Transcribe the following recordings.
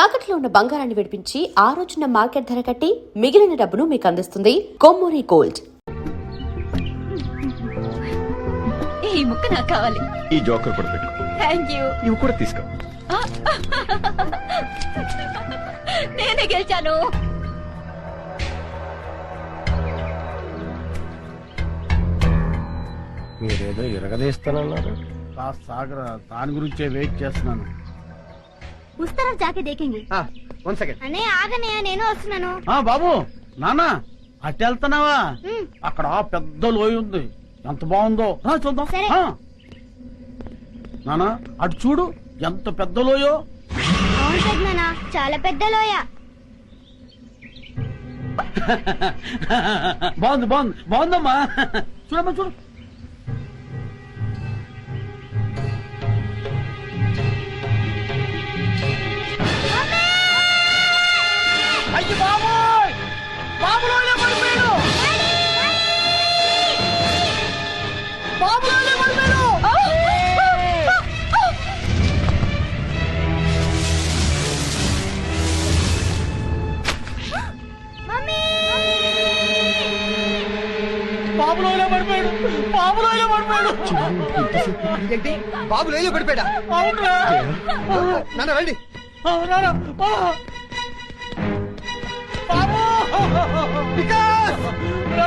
తాకట్లో ఉన్న బంగారాన్ని విడిపించి ఆ రోజున మార్కెట్ ధర కట్టి మిగిలిన డబ్బును మీకు అందిస్తుంది కొమ్మూరి గోల్డ్. ఈ ముక్క నాకు కావాలి. ఈ జోకర్ కూడా పెట్టు. Thank you. ఇవి కూడా తీసుకో. నేనే గెలిచాను. మీరేదో ఇరగదీస్తానన్నారు. సాగర దాని గురించే వెయిట్ చేస్తున్నాను. ఉస్తారా జాకే దేखेंगे. వన్ సెకండ్ అనే ఆగనే నేను వస్తున్నాను. బాబు నాన్న అటు వెళ్తున్నావా? అక్కడ పెద్ద లోయ ఉంది, ఎంత బాగుందో చూద్దాం. సరే. నానా అటు చూడు, ఎంత పెద్ద లోయో. అవును పెద్దనాన్న, చాలా పెద్ద లోయ. బాగుంది బాగుంది బాగుందమ్మా. చూడమ్మా చూడు. అయ్యి బాబోయ్, బాబు లోయలో పడిపోయాడు. బాబు లోయలో పడిపోయాడు. బాబులోయలో పడిపోయాడు. బాబులోయలో పడిపోయాడు. ఏంటి బాబు లేలో పడిపోయాడా? అవునురా. నాన్న రండి. అవునారా బాబు. వికాస్,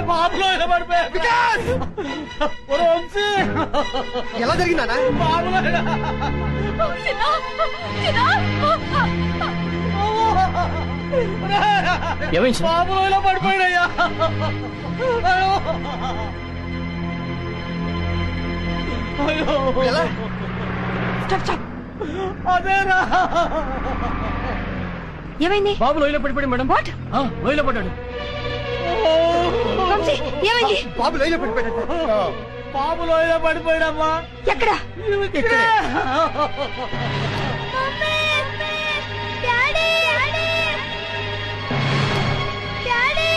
బాబులోయలో పడిపోయాడు. వికాస్, వంశీ, ఎలా జరిగిందా? బాబులోయలో బాబులోయలో పడిపోయాడయ్యా. ఎలా? అదేరా. ఏమైంది? బాబు లోయలో పడిపోయాడు మేడం. వాట్? లోయలో పడ్డాడు. వంశీ, ఏమైంది? బాబు లేలో పడిపోయాడు. బాబు లోయలో పడిపోయాడమ్మా. ఎక్కడ? ఇక్కడే. డాడీ డాడీ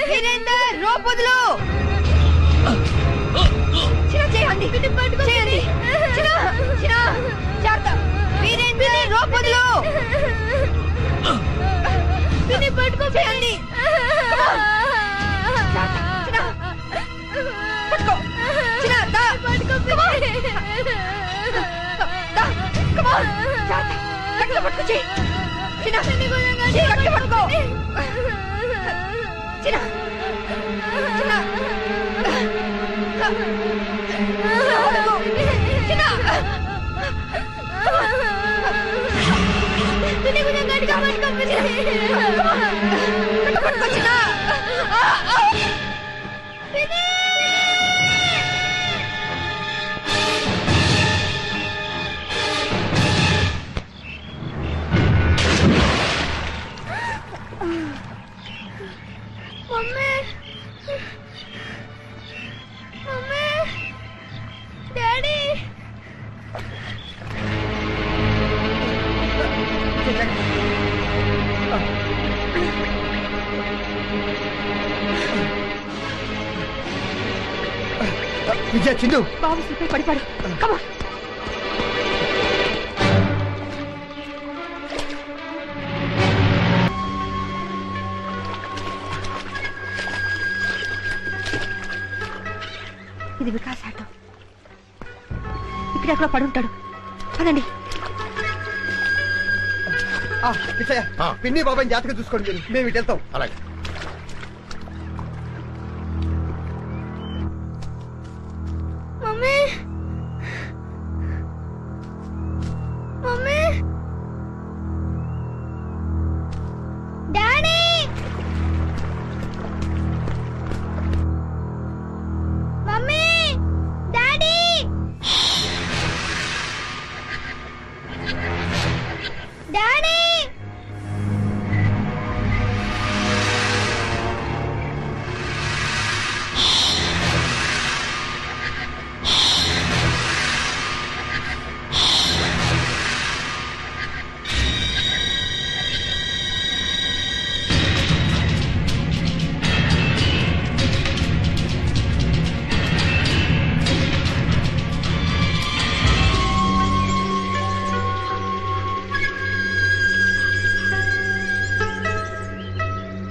వీరేందర్, రోప్ వదులు. చిన్న చేయండి, చేయండి. చిన్న చిన్న జాగ్రత్త. వీరేందర్, రోప్ వదులు. పట్టుకో, చేయండి. పట్టుకో చిన్న, దా. Come on. The, come on. జాగ్రత్త. గట్టిగా పట్టుకో, చేయి. చిన్న, చేయి గట్టిగా పట్టుకో. చిన్న చిన్న చిన్న పట్టుకో చిన్న. డాడీ విజయ చిందు బాబు స్లిప్ పడిపాడు. కమా అది వికాస్ ఆటో. ఇక్కడెక్కడ పడుంటాడు. పదండి. పిచ్చయ్య పిన్ని బాబాయ్ జాతకం చూసుకోండి మీరు, మేము ఇటు వెళ్తాం. అలాగే. Mummy mummy daddy mummy daddy daddy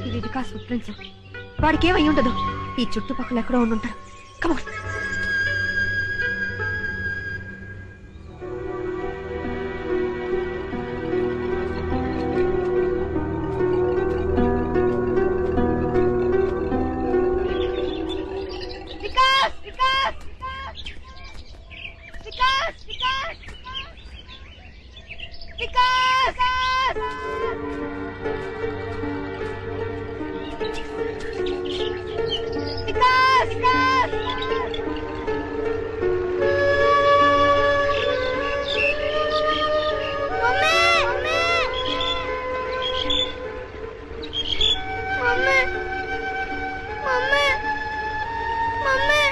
ఇది వికాస్ ఫుట్ ప్రింట్స్. వాడికి ఏమై ఉండదు. ఈ చుట్టుపక్కల ఎక్కడో ఉండుంటాడు. Come on. Vikas Vikas Vikas Vikas Vikas Vikas Vikas mummy mummy mummy mummy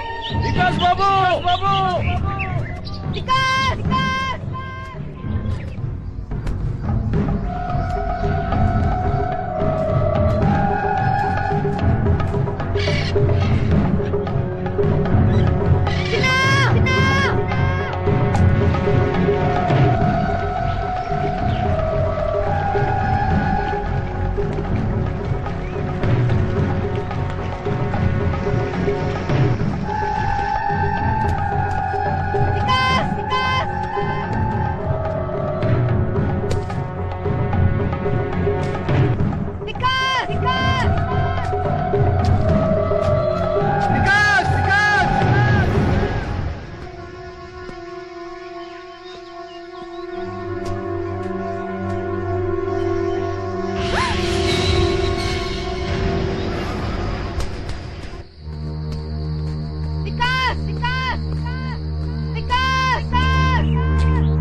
Vikas బాబు బాబు వికాస్ వికాస్ చిన్నా చిన్నా వికాస్ వికాస్ వికాస్ వికాస్ వికాస్ వికాస్ వికాస్ వికాస్ వికాస్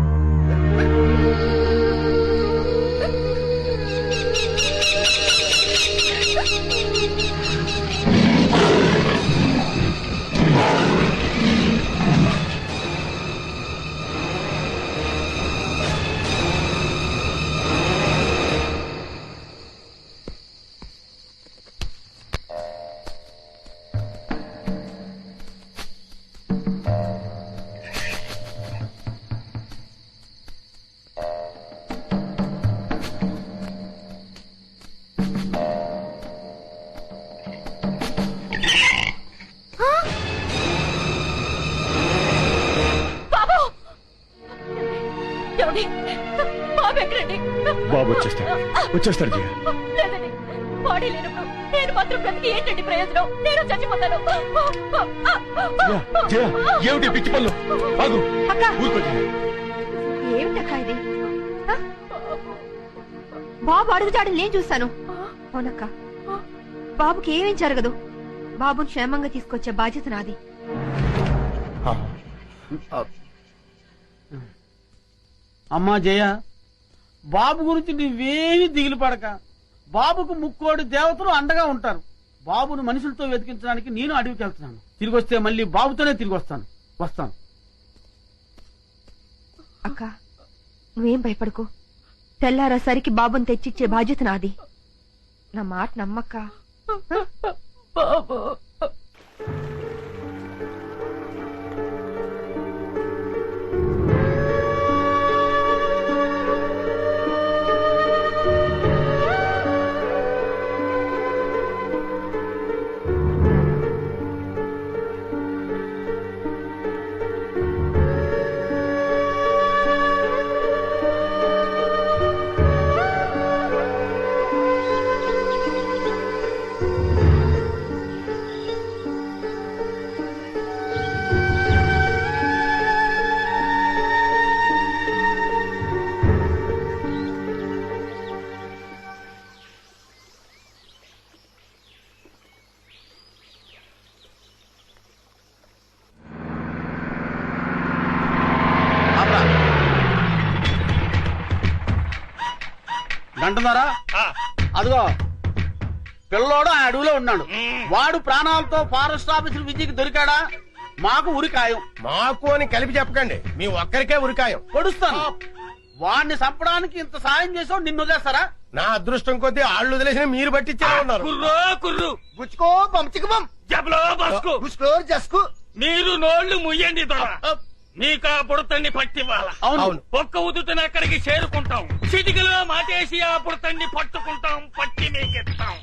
బాబు ఏమండి బాబు ఎక్కడండి? బాబు వచ్చేస్తాడు జయ. లేదండి, బాడీ లేనప్పుడు నేను మాత్రం బ్రతికి ఏంటండి ప్రయోజనం? నేను చచ్చిపోతాను. జయ, ఏమిటి పిచ్చి పనులు? ఆగు. అక్క ఊరుకో జయ. ఏమిటక్క ఇది? ఆ? బాబు అడుగుతాడు నేను చూస్తాను. అవునక్క, బాబుకి ఏమేం జరగదు. బాబుని క్షేమంగా తీసుకొచ్చే బాధ్యత నాది. అమ్మా జయ, బాబు గురించి నువ్వేమీ దిగులు పడక. బాబుకు ముక్కోడి దేవతలు అండగా ఉంటారు. బాబును మనుషులతో వెతికించడానికి నేను అడవికి వెళ్తున్నాను. తిరిగి వస్తే మళ్ళీ బాబుతోనే తిరిగి వస్తాను. అక్క నువ్వేం భయపడకు. తెల్లారేసరికి బాబుని తెచ్చిచ్చే బాధ్యత నాది. నా మాట నమ్మక్క. బాబు అంటున్నారా? అదిగో పిల్లోడు ఆ అడవిలో ఉన్నాడు. వాడు ప్రాణాలతో ఫారెస్ట్ ఆఫీసర్ విజయ్కి దొరికాడా? మాకు ఉరికాయం. మాకు అని కలిపి చెప్పకండి, మీ ఒక్కరికే ఉరికాయం. పొడుస్తాను. వాడిని చంపడానికి ఇంత సాయం చేసావు, నిన్ను వదిలేస్తారా? నా అదృష్టం కొద్దీ ఆళ్ళు వదిలేసిన మీరు పట్టించేలా ఉన్నారు. కుర్రు గుచ్చుకో పంచికమం జబలో బస్కు గుచ్చుకో జస్కు. మీరు నోళ్లు ముయ్యండి దొర. నీకా బుడతన్ని పట్టివ్వాల. అవును. ఒక్క ఉదుటన అక్కడికి చేరుకుంటాం. చిటికలో మాటేసి ఆ బుడతన్ని పట్టుకుంటాం, పట్టి మీకెత్తాం.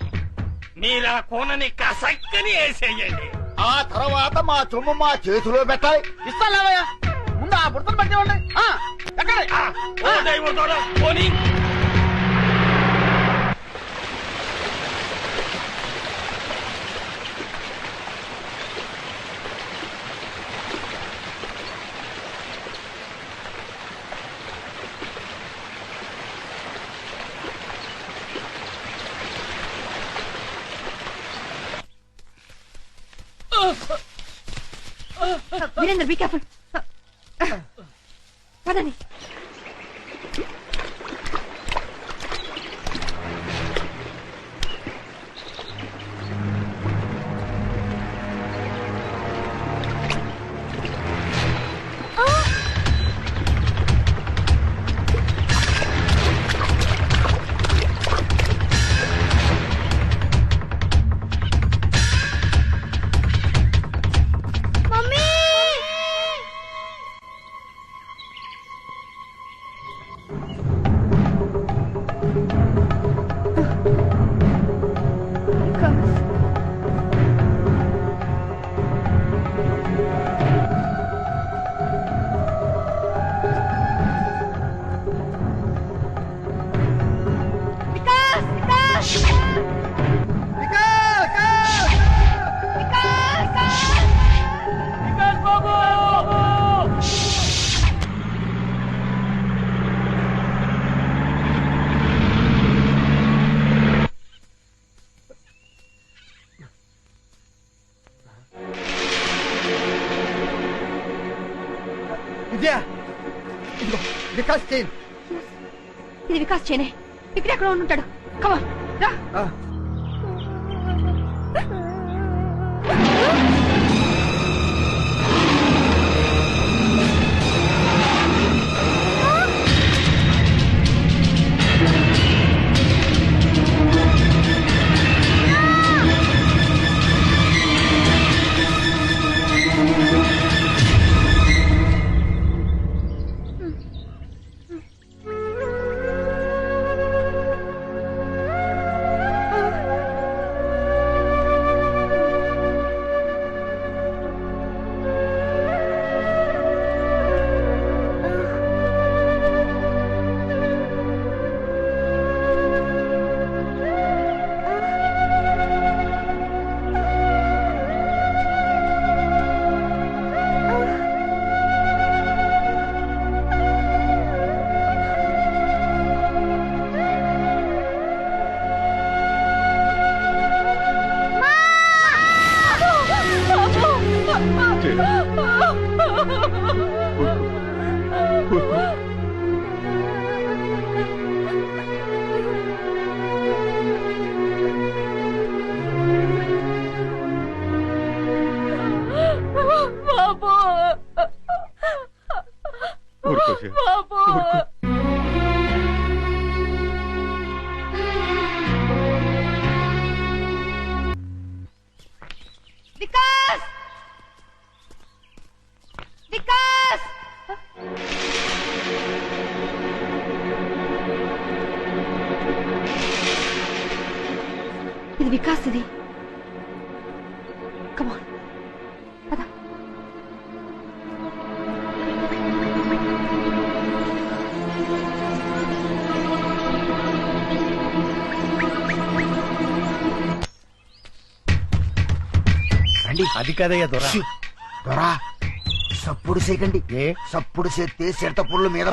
మీరా కోనని కసక్కని వేసేయండి. ఆ తర్వాత మా సొమ్ము మా చేతిలో పెట్టాలి. ఇస్తాలేవయ్యా, ముందు ఆ బుడతను పట్టివ్వండి. ఎక్కడే? ఓ దైవ దొర పోనీ. Veerendra be careful. పదండి. విజయ ఇదిగో వికాస్ చైన్. ఇది వికాస్ చేనే. ఇక్కడెక్కడ ఉండుంటాడు. కమా రా. వికాస్ వికాస్ ఇది వికాస్. ఇది కమాన్ పద. అది కదయ్యా దొర. దొరా సప్పుడు సేకండి. ఏ సప్పుడు చేస్తే చిడత పుల్లు మీద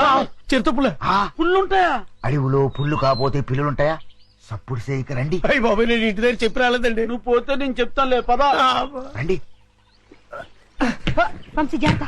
చిరుతపులే పుల్లుంటాయా? అడవిలో పుల్లు కాపోతే పిల్లులుంటాయా? సప్పుడు సేయక రండి. అయ్యి బాబు, నేను ఇంటి దగ్గర చెప్పి రాలేదండి. నువ్వు పోతే నేను చెప్తానులే, పదా. రండి. వంశీ జాగ్రత్త.